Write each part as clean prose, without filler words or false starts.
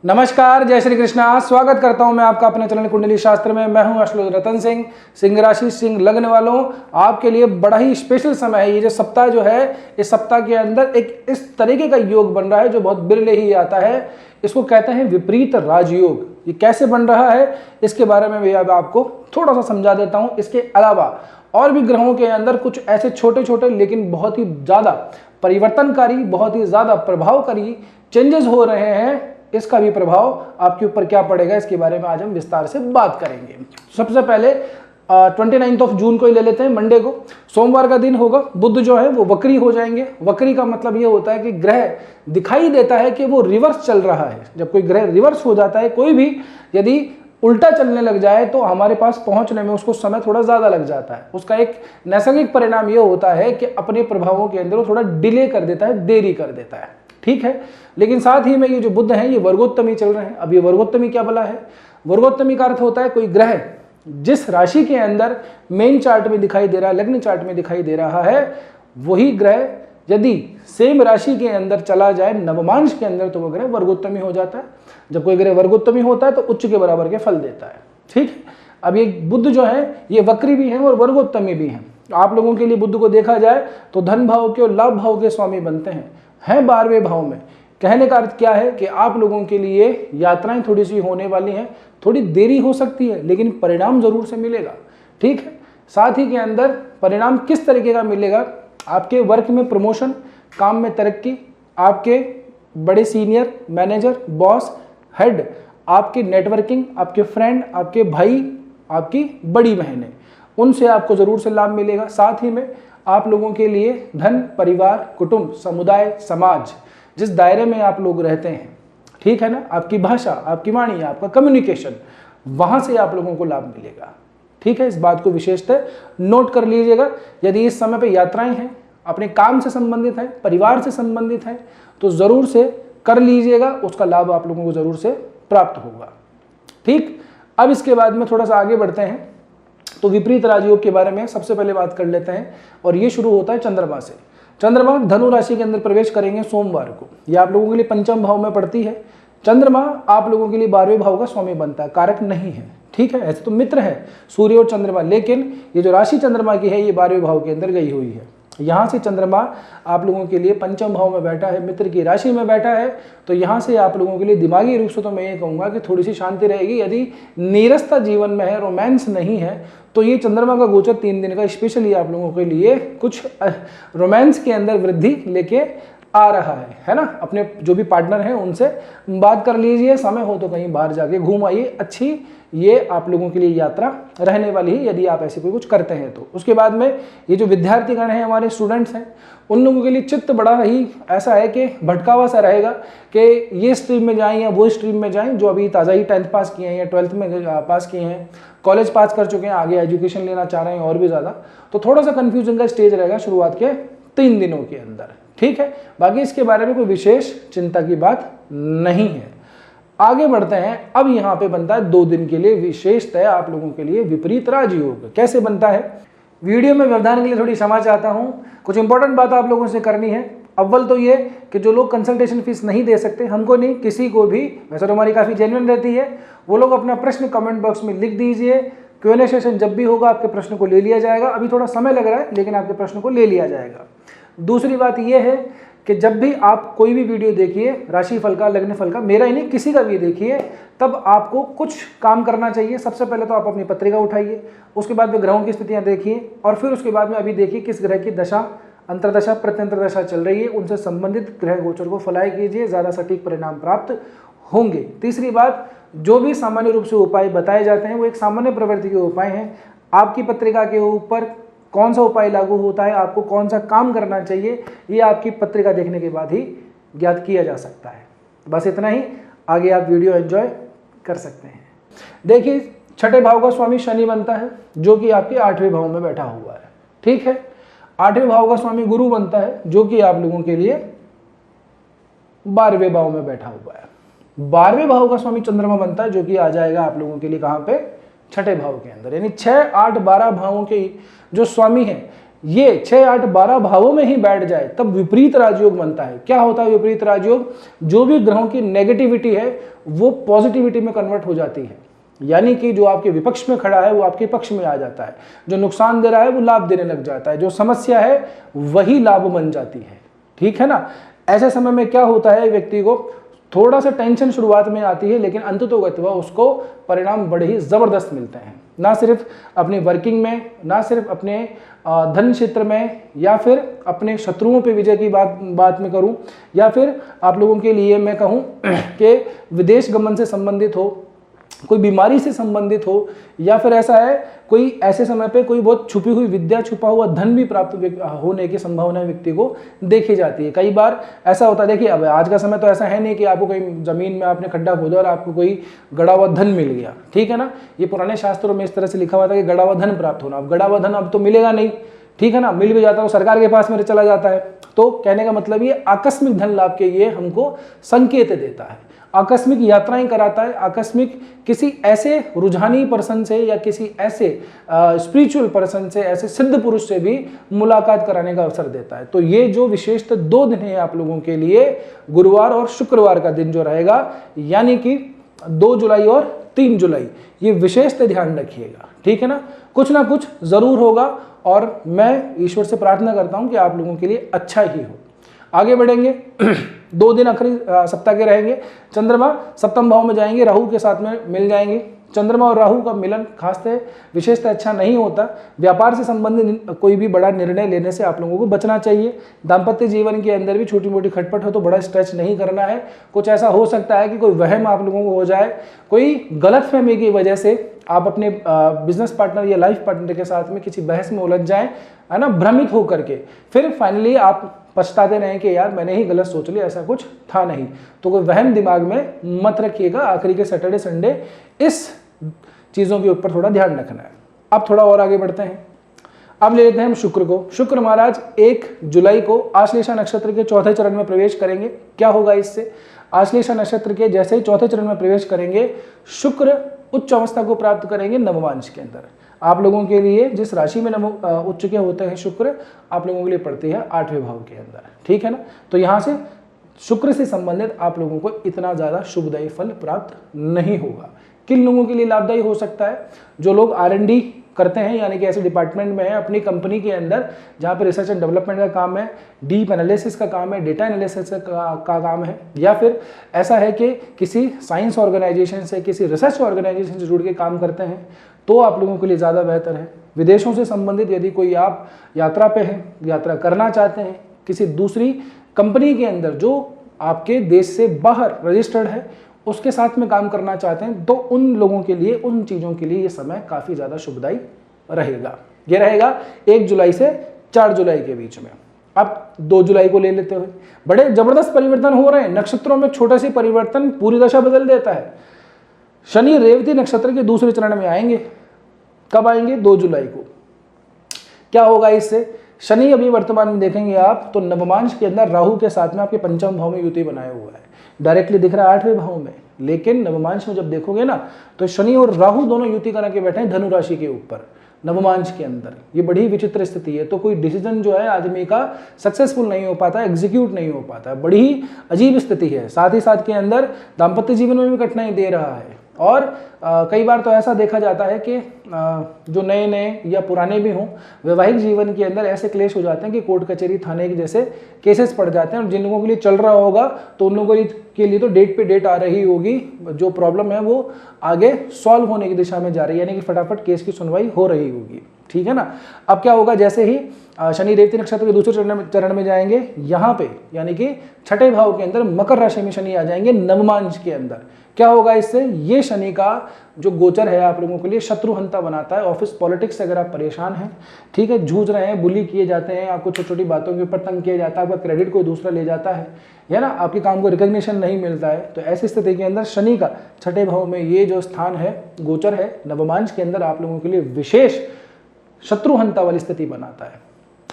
नमस्कार, जय श्री कृष्णा। स्वागत करता हूं मैं आपका अपने चैनल कुंडली शास्त्र में। मैं हूं अश्लोक रतन सिंह। सिंह राशि सिंह लग्न वालों, आपके लिए बड़ा ही स्पेशल समय है। ये जो सप्ताह जो है, इस सप्ताह के अंदर एक इस तरीके का योग बन रहा है जो बहुत बिरले ही आता है। इसको कहते हैं विपरीत राजयोग। ये कैसे बन रहा है इसके बारे में भी अब आपको थोड़ा सा समझा देता हूँ। इसके अलावा और भी ग्रहों के अंदर कुछ ऐसे छोटे छोटे लेकिन बहुत ही ज़्यादा परिवर्तनकारी, बहुत ही ज़्यादा प्रभावकारी चेंजेस हो रहे हैं। इसका भी प्रभाव आपके ऊपर क्या पड़ेगा, इसके बारे में आज हम विस्तार से बात करेंगे। सबसे पहले 29 जून को ही ले लेते हैं, मंडे को। सोमवार का दिन होगा। बुध जो है वो वक्री हो जाएंगे। वक्री का मतलब ये होता है कि ग्रह दिखाई देता है कि वो रिवर्स चल रहा है। जब कोई ग्रह रिवर्स हो जाता है, कोई भी यदि उल्टा चलने लग जाए तो हमारे पास पहुंचने में उसको समय थोड़ा ज्यादा लग जाता है। उसका एक नैसर्गिक परिणाम ये होता है कि अपने प्रभावों के अंदर वो थोड़ा डिले कर देता है, देरी कर देता है। ठीक है, लेकिन साथ ही में ये जो बुध हैं ये वर्गोत्तमी चल रहे हैं। अब ये वर्गोत्तमी क्या भला है? वर्गोत्तमी का अर्थ होता है कोई ग्रह जिस राशि के अंदर मेन चार्ट में दिखाई दे रहा है, लग्न चार्ट में दिखाई दे रहा है, वही ग्रह यदि सेम राशि के अंदर चला जाए नवमांश के अंदर, तो वह ग्रह वर्गोत्तमी हो जाता है। जब कोई ग्रह वर्गोत्तमी होता है तो उच्च के बराबर के फल देता है। ठीक है, अब ये बुध जो है ये वक्री भी है और वर्गोत्तमी भी है। आप लोगों के लिए बुध को देखा जाए तो धन भाव के और लाभ भाव के स्वामी बनते हैं 12वें भाव में। कहने का अर्थ क्या है कि आप लोगों के लिए यात्राएं थोड़ी सी होने वाली हैं, थोड़ी देरी हो सकती है लेकिन परिणाम जरूर से मिलेगा। ठीक है, साथ ही के अंदर परिणाम किस तरीके का मिलेगा? आपके वर्क में प्रमोशन, काम में तरक्की, आपके बड़े सीनियर, मैनेजर, बॉस, हेड, आपकी नेटवर्किंग, आपके फ्रेंड, आपके भाई, आपकी बड़ी बहनें, उनसे आपको जरूर से लाभ मिलेगा। साथ ही में आप लोगों के लिए धन, परिवार, कुटुंब, समुदाय, समाज, जिस दायरे में आप लोग रहते हैं, ठीक है ना, आपकी भाषा, आपकी वाणी, आपका कम्युनिकेशन, वहां से आप लोगों को लाभ मिलेगा। ठीक है, इस बात को विशेषतः नोट कर लीजिएगा। यदि इस समय पे यात्राएं हैं, अपने काम से संबंधित है, परिवार से संबंधित है, तो जरूर से कर लीजिएगा, उसका लाभ आप लोगों को जरूर से प्राप्त होगा। ठीक, अब इसके बाद में थोड़ा सा आगे बढ़ते हैं तो विपरीत राजयोग के बारे में सबसे पहले बात कर लेते हैं, और ये शुरू होता है चंद्रमा से। चंद्रमा धनु राशि के अंदर प्रवेश करेंगे सोमवार को। ये आप लोगों के लिए पंचम भाव में पड़ती है। चंद्रमा आप लोगों के लिए 12वें भाव का स्वामी बनता है, कारक नहीं है। ठीक है, ऐसे तो मित्र है सूर्य और चंद्रमा, लेकिन ये जो राशि चंद्रमा की है ये 12वें भाव के अंदर गई हुई है। यहाँ से चंद्रमा आप लोगों के लिए पंचम भाव में बैठा है, मित्र की राशि में बैठा है, तो यहाँ से आप लोगों के लिए दिमागी रूप से तो मैं ये कहूँगा कि थोड़ी सी शांति रहेगी। यदि नीरसता जीवन में है, रोमांस नहीं है, तो ये चंद्रमा का गोचर 3 दिन का स्पेशली आप लोगों के लिए कुछ रोमांस के अंदर वृद्धि लेके आ रहा है ना। अपने जो भी पार्टनर हैं उनसे बात कर लीजिए, समय हो तो कहीं बाहर जाके घूम आइए। अच्छी ये आप लोगों के लिए यात्रा रहने वाली है यदि आप ऐसे कोई कुछ करते हैं तो। उसके बाद में ये जो विद्यार्थीगण हैं, हमारे स्टूडेंट्स हैं, उन लोगों के लिए चित्त बड़ा ही ऐसा है कि भटकावा सा रहेगा कि ये स्ट्रीम में जाएं या वो स्ट्रीम में जाएं। जो अभी ताज़ा ही 10th पास किए हैं या 12th में पास किए हैं, कॉलेज पास कर चुके हैं, आगे एजुकेशन लेना चाह रहे हैं और भी ज़्यादा, तो थोड़ा सा कन्फ्यूजन का स्टेज रहेगा शुरुआत के 3 दिनों के अंदर। ठीक है, बाकी इसके बारे में कोई विशेष चिंता की बात नहीं है। आगे बढ़ते हैं। अब यहाँ पे बनता है 2 दिन के लिए विशेषतः आप लोगों के लिए विपरीत राजयोग। कैसे बनता है? वीडियो में व्यवधान के लिए थोड़ी क्षमा चाहता हूँ, कुछ इंपॉर्टेंट बात आप लोगों से करनी है। अव्वल तो ये कि जो लोग कंसल्टेशन फीस नहीं दे सकते, हमको नहीं, किसी को भी, वैसे तो हमारी काफ़ी जेन्युइन रहती है, वो लोग अपना प्रश्न कमेंट बॉक्स में लिख दीजिए। Q&A सेशन जब भी होगा आपके प्रश्न को ले लिया जाएगा। अभी थोड़ा समय लग रहा है लेकिन आपके प्रश्न को ले लिया जाएगा। दूसरी बात यह है कि जब भी आप कोई भी वीडियो देखिए, राशि फल का, लग्न फल का, मेरा ही नहीं किसी का भी देखिए, तब आपको कुछ काम करना चाहिए। सबसे पहले तो आप अपनी पत्रिका उठाइए, उसके बाद में ग्रहों की स्थितियां देखिए, और फिर उसके बाद में अभी देखिए किस ग्रह की दशा, अंतरदशा, प्रत्यंतरदशा चल रही है, उनसे संबंधित ग्रह गोचर को फलाय कीजिए, ज़्यादा सटीक परिणाम प्राप्त होंगे। तीसरी बात, जो भी सामान्य रूप से उपाय बताए जाते हैं वो एक सामान्य प्रवृत्ति के उपाय हैं। आपकी पत्रिका के ऊपर कौन सा उपाय लागू होता है, आपको कौन सा काम करना चाहिए, ये आपकी पत्रिका देखने के बाद ही ज्ञात किया जा सकता है। बस इतना ही, आगे आप वीडियो एंजॉय कर सकते हैं। देखिए, 6ठे भाव का स्वामी शनि बनता है जो कि आपके 8वें भाव में बैठा हुआ है। ठीक है, 8वें भाव का स्वामी गुरु बनता है जो कि आप लोगों के लिए 12वें भाव में बैठा हुआ है। 12वें भाव का स्वामी चंद्रमा बनता है जो कि आ जाएगा आप लोगों के लिए कहाँ पे? 6ठे भाव के अंदर। यानी 6, 8, 12 भावों के जो स्वामी हैं ये 6, 8, 12 भावों में ही बैठ जाए तब विपरीत राजयोग बनता है। क्या होता है विपरीत राजयोग? जो भी ग्रहों की नेगेटिविटी है वो पॉजिटिविटी में कन्वर्ट हो जाती है, यानी कि जो आपके विपक्ष में खड़ा है वो आपके पक्ष में आ जाता है, जो नुकसान दे रहा है वो लाभ देने लग जाता है, जो समस्या है वही लाभ बन जाती है। ठीक है ना? ऐसे समय में क्या होता है, व्यक्ति को थोड़ा सा टेंशन शुरुआत में आती है, लेकिन अंततोगत्वा उसको परिणाम बड़े ही जबरदस्त मिलते हैं, ना सिर्फ अपनी वर्किंग में, ना सिर्फ अपने धन क्षेत्र में, या फिर अपने शत्रुओं पे विजय की बात में करूं, या फिर आप लोगों के लिए मैं कहूं कि विदेश गमन से संबंधित हो, कोई बीमारी से संबंधित हो, या फिर ऐसा है कोई ऐसे समय पे कोई बहुत छुपी हुई विद्या, छुपा हुआ धन भी प्राप्त होने की संभावना व्यक्ति को देखी जाती है। कई बार ऐसा होता है, देखिए अब आज का समय तो ऐसा है नहीं कि आपको कोई जमीन में आपने खड्डा खोदा और आपको कोई गड़ा हुआ धन मिल गया, ठीक है ना। ये पुराने शास्त्रों में इस तरह से लिखा हुआ था कि गड़ा हुआ धन प्राप्त होना। अब गड़ा हुआ धन अब तो मिलेगा नहीं, ठीक है ना, मिल भी जाता है सरकार के पास मेरे चला जाता है। तो कहने का मतलब ये आकस्मिक धन लाभ के ये हमको संकेत देता है, आकस्मिक यात्राएं कराता है, आकस्मिक किसी ऐसे रुझानी पर्सन से या किसी ऐसे स्पिरिचुअल पर्सन से, ऐसे सिद्ध पुरुष से भी मुलाकात कराने का अवसर देता है। तो ये जो विशेषतः 2 दिन है आप लोगों के लिए, गुरुवार और शुक्रवार का दिन जो रहेगा, यानी कि 2 जुलाई और 3 जुलाई, ये विशेषतः ध्यान रखिएगा, ठीक है ना। कुछ ना कुछ जरूर होगा और मैं ईश्वर से प्रार्थना करता हूं कि आप लोगों के लिए अच्छा ही हो। आगे बढ़ेंगे 2 दिन आखिरी सप्ताह के रहेंगे। चंद्रमा सप्तम भाव में जाएंगे, राहु के साथ में मिल जाएंगे। चंद्रमा और राहु का मिलन खासतः विशेषतः अच्छा नहीं होता। व्यापार से संबंधित कोई भी बड़ा निर्णय लेने से आप लोगों को बचना चाहिए। दाम्पत्य जीवन के अंदर भी छोटी मोटी खटपट हो तो बड़ा स्ट्रेच नहीं करना है। कुछ ऐसा हो सकता है कि कोई वहम आप लोगों को हो जाए, कोई गलतफहमी की वजह से आप अपने बिजनेस पार्टनर या लाइफ पार्टनर के साथ में किसी बहस में उलझ जाएं, है ना, भ्रमित होकर के, फिर फाइनली आप पछताते रहें कि यार मैंने ही गलत सोच लिया, ऐसा कुछ था नहीं। तो कोई वहम दिमाग में मत रखिएगा। आखिरी के सैटरडे संडे इस चीज़ों के ऊपर थोड़ा ध्यान रखना है। अब थोड़ा और आगे बढ़ते हैं। अब ले लेते हैं हम शुक्र को। शुक्र महाराज 1 जुलाई को आश्लेषा नक्षत्र के 4थे चरण में प्रवेश करेंगे। क्या होगा इससे? आश्लेषा नक्षत्र के जैसे ही 4थे चरण में प्रवेश करेंगे, शुक्र उच्च अवस्था को प्राप्त करेंगे नवमांश के अंदर। आप लोगों के लिए जिस राशि में उच्च के होते हैं शुक्र, आप लोगों के लिए पड़ती है 8वें भाव के अंदर, ठीक है ना। तो यहाँ से शुक्र से संबंधित आप लोगों को इतना ज़्यादा शुभदायी फल प्राप्त नहीं होगा। किन लोगों के लिए लाभदायी हो सकता है? जो लोग R&D करते हैं, यानी कि ऐसे डिपार्टमेंट में है अपनी कंपनी के अंदर जहाँ पे रिसर्च एंड डेवलपमेंट का काम है, डीप एनालिसिस का काम है, डेटा एनालिसिस का काम है, या फिर ऐसा है कि किसी साइंस ऑर्गेनाइजेशन से, किसी रिसर्च ऑर्गेनाइजेशन से जुड़ के काम करते हैं, तो आप लोगों के लिए ज़्यादा बेहतर है। विदेशों से संबंधित यदि कोई आप यात्रा पे हैं, यात्रा करना चाहते हैं, किसी दूसरी कंपनी के अंदर जो आपके देश से बाहर रजिस्टर्ड है उसके साथ में काम करना चाहते हैं, तो उन लोगों के लिए, उन चीज़ों के लिए ये समय काफ़ी ज़्यादा शुभदायी रहेगा। ये रहेगा 1 जुलाई से 4 जुलाई के बीच में। अब 2 जुलाई को ले लेते हुए बड़े जबरदस्त परिवर्तन हो रहे हैं। नक्षत्रों में छोटे से परिवर्तन पूरी दशा बदल देता है। शनि रेवती नक्षत्र के दूसरे चरण में आएंगे। कब आएंगे? 2 जुलाई को। क्या होगा इससे? शनि अभी वर्तमान में देखेंगे आप तो नवमांश के अंदर राहु के साथ में आपके पंचम भाव में युति बनाया हुआ है, डायरेक्टली दिख रहा है 8वें भाव में, लेकिन नवमांश में जब देखोगे ना तो शनि और राहु दोनों युति करा के बैठे हैं धनु राशि के ऊपर नवमांश के अंदर। ये बड़ी विचित्र स्थिति है। तो कोई डिसीजन जो है आदमी का सक्सेसफुल नहीं हो पाता, एग्जीक्यूट नहीं हो पाता, बड़ी ही अजीब स्थिति है। साथ ही साथ के अंदर दाम्पत्य जीवन में भी कठिनाई दे रहा है। और कई बार तो ऐसा देखा जाता है कि जो नए नए या पुराने भी हों, वैवाहिक जीवन के अंदर ऐसे क्लेश हो जाते हैं कि कोर्ट कचहरी थाने के जैसे केसेस पड़ जाते हैं। और जिन लोगों के लिए चल रहा होगा तो उन लोगों के लिए तो डेट पे डेट आ रही होगी, जो प्रॉब्लम है वो आगे सॉल्व होने की दिशा में जा रही है, यानी कि फटाफट केस की सुनवाई हो रही होगी, ठीक है ना। अब क्या होगा, जैसे ही शनि रेवती नक्षत्र के दूसरे चरण में जाएंगे, यहाँ पे यानी कि 6ठे भाव के अंदर मकर राशि में शनि आ जाएंगे नवमांश के अंदर। क्या होगा इससे? ये शनि का जो गोचर है आप लोगों के लिए शत्रुहंता बनाता है। ऑफिस पॉलिटिक्स से अगर आप परेशान हैं, ठीक है, जूझ रहे हैं, बुली किए जाते हैं, आपको छोटी छोटी बातों के ऊपर तंग किया जाता है, आपका क्रेडिट कोई दूसरा ले जाता है ना, आपके काम को रिकग्निशन नहीं मिलता है, तो ऐसी स्थिति के अंदर शनि का 6ठे भाव में ये जो स्थान है, गोचर है नवमांश के अंदर, आप लोगों के लिए विशेष शत्रुहंता वाली स्थिति बनाता है,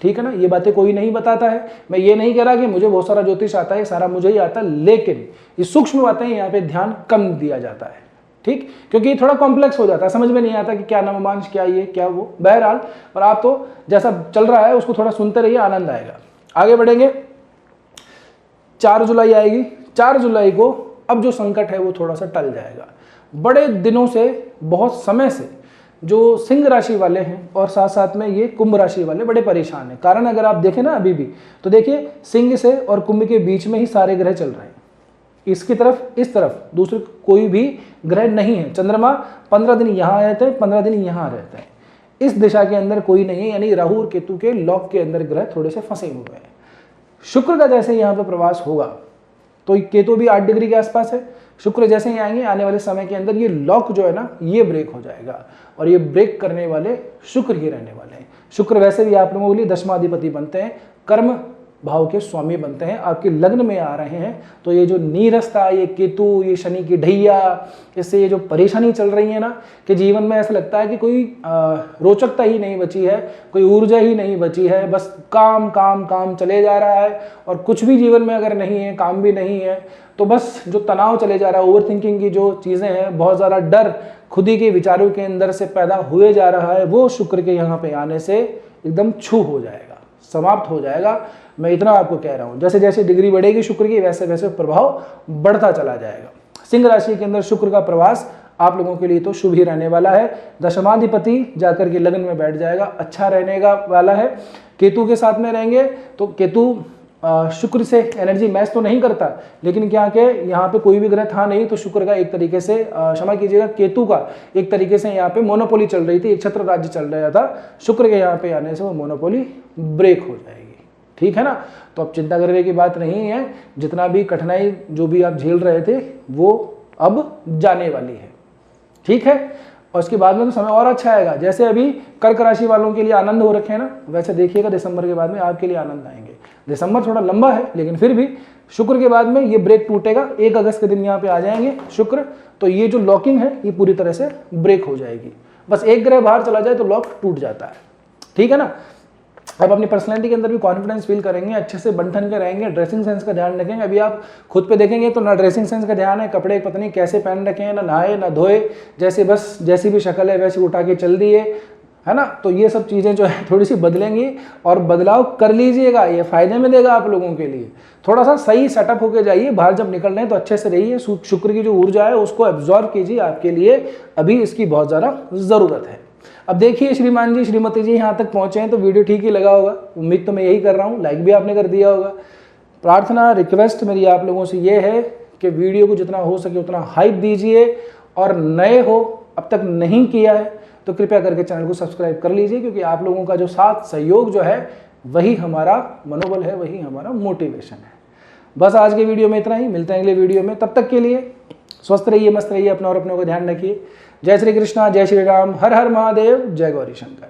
ठीक है ना। ये बातें कोई नहीं बताता है। मैं ये नहीं कह रहा कि मुझे बहुत सारा ज्योतिष आता है, सारा मुझे ही आता है, लेकिन ये सूक्ष्म बातें यहाँ पे ध्यान कम दिया जाता है, ठीक, क्योंकि ये थोड़ा कॉम्प्लेक्स हो जाता है, समझ में नहीं आता कि क्या नवमांश, क्या ये क्या वो, बहरहाल। और आप तो जैसा चल रहा है उसको थोड़ा सुनते रहिए, आनंद आएगा। आगे बढ़ेंगे, 4 जुलाई आएगी। 4 जुलाई को अब जो संकट है वो थोड़ा सा टल जाएगा। बड़े दिनों से, बहुत समय से जो सिंह राशि वाले हैं और साथ साथ में ये कुंभ राशि वाले बड़े परेशान हैं। कारण अगर आप देखें ना अभी भी, तो देखिए सिंह से और कुंभ के बीच में ही सारे ग्रह चल रहे हैं। इसकी तरफ, इस तरफ दूसरे कोई भी ग्रह नहीं है। चंद्रमा 15 दिन यहाँ रहते हैं, 15 दिन यहाँ रहते हैं। इस दिशा के अंदर कोई नहीं है, यानी राहु और केतु के लॉक के अंदर ग्रह थोड़े से फंसे हुए हैं। शुक्र का जैसे यहाँ पे प्रवास होगा तो केतु भी 8 डिग्री के आसपास है। शुक्र जैसे ही आएंगे आने वाले समय के अंदर ये लॉक जो है ना ये ब्रेक हो जाएगा, और ये ब्रेक करने वाले शुक्र ही रहने वाले हैं। शुक्र वैसे भी आप लोगों के लिए दशमाधिपति बनते हैं, कर्म भाव के स्वामी बनते हैं, आपके लग्न में आ रहे हैं। तो ये जो नीरसता, ये केतु, ये शनि की ढैया, इससे ये जो परेशानी चल रही है ना कि जीवन में ऐसा लगता है कि कोई रोचकता ही नहीं बची है, कोई ऊर्जा ही नहीं बची है, बस काम काम काम चले जा रहा है और कुछ भी जीवन में अगर नहीं है, काम भी नहीं है, तो बस जो तनाव चले जा रहा है, ओवर थिंकिंग की जो चीज़ें हैं, बहुत ज़्यादा डर खुद ही के विचारों के अंदर से पैदा हुए जा रहा है, वो शुक्र के यहाँ पे आने से एकदम छू हो जाएगा, समाप्त हो जाएगा। मैं इतना आपको कह रहा हूँ, जैसे जैसे डिग्री बढ़ेगी शुक्र की वैसे वैसे प्रभाव बढ़ता चला जाएगा। सिंह राशि के अंदर शुक्र का प्रवास आप लोगों के लिए तो शुभ ही रहने वाला है। दशमाधिपति जाकर के लग्न में बैठ जाएगा, अच्छा रहने का वाला है। केतु के साथ में रहेंगे तो केतु शुक्र से एनर्जी मैच तो नहीं करता, लेकिन क्या के यहाँ पे कोई भी ग्रह था नहीं, तो शुक्र का एक तरीके से, क्षमा कीजिएगा, केतु का एक तरीके से यहाँ पे मोनोपोली चल रही थी, एक छत्र राज्य चल रहा था। शुक्र के यहाँ पे आने से वो मोनोपोली ब्रेक हो जाएगी, ठीक है ना। तो अब चिंता करने की बात नहीं है, जितना भी कठिनाई जो भी आप झेल रहे थे वो अब जाने वाली है, ठीक है। और उसके बाद में तो समय और अच्छा आएगा। जैसे अभी कर्क राशि वालों के लिए आनंद हो रखे हैं ना, वैसे देखिएगा दिसंबर के बाद में आपके लिए आनंद आएंगे। दिसंबर थोड़ा लंबा है, लेकिन फिर भी शुक्र के बाद में ये ब्रेक टूटेगा। 1 अगस्त के दिन यहाँ पे आ जाएंगे शुक्र, तो ये जो लॉकिंग है ये पूरी तरह से ब्रेक हो जाएगी। बस एक ग्रह बाहर चला जाए तो लॉक टूट जाता है, ठीक है ना। अब अपनी पर्सनैलिटी के अंदर भी कॉन्फिडेंस फील करेंगे, अच्छे से बंठन के रहेंगे, ड्रेसिंग सेंस का ध्यान रखेंगे। अभी आप खुद पे देखेंगे तो ना ड्रेसिंग सेंस का ध्यान है, कपड़े पता नहीं कैसे पहन रखे हैं, ना नहाए ना धोए, जैसे बस जैसी भी शक्ल है वैसे उठा के चल दिए, है ना। तो ये सब चीज़ें जो है थोड़ी सी बदलेंगी और बदलाव कर लीजिएगा, ये फायदे में देगा आप लोगों के लिए। थोड़ा सा सही सेटअप होके जाइए, बाहर जब निकल रहे हैं तो अच्छे से रहिए। शुक्र की जो ऊर्जा है उसको एब्जॉर्व कीजिए, आपके लिए अभी इसकी बहुत ज़्यादा ज़रूरत है। अब देखिए श्रीमान जी, श्रीमती जी यहाँ तक पहुँचे हैं तो वीडियो ठीक ही लगा होगा, उम्मीद तो मैं यही कर रहा हूँ, लाइक भी आपने कर दिया होगा। प्रार्थना रिक्वेस्ट मेरी आप लोगों से ये है कि वीडियो को जितना हो सके उतना हाइप दीजिए, और नए हो अब तक नहीं किया है तो कृपया करके चैनल को सब्सक्राइब कर लीजिए, क्योंकि आप लोगों का जो साथ सहयोग जो है वही हमारा मनोबल है, वही हमारा मोटिवेशन है। बस आज के वीडियो में इतना ही, मिलते हैं अगले वीडियो में। तब तक के लिए स्वस्थ रहिए, मस्त रहिए, अपना और अपनों का ध्यान रखिए। जय श्री कृष्णा, जय श्री राम, हर हर महादेव, जय गौरी शंकर।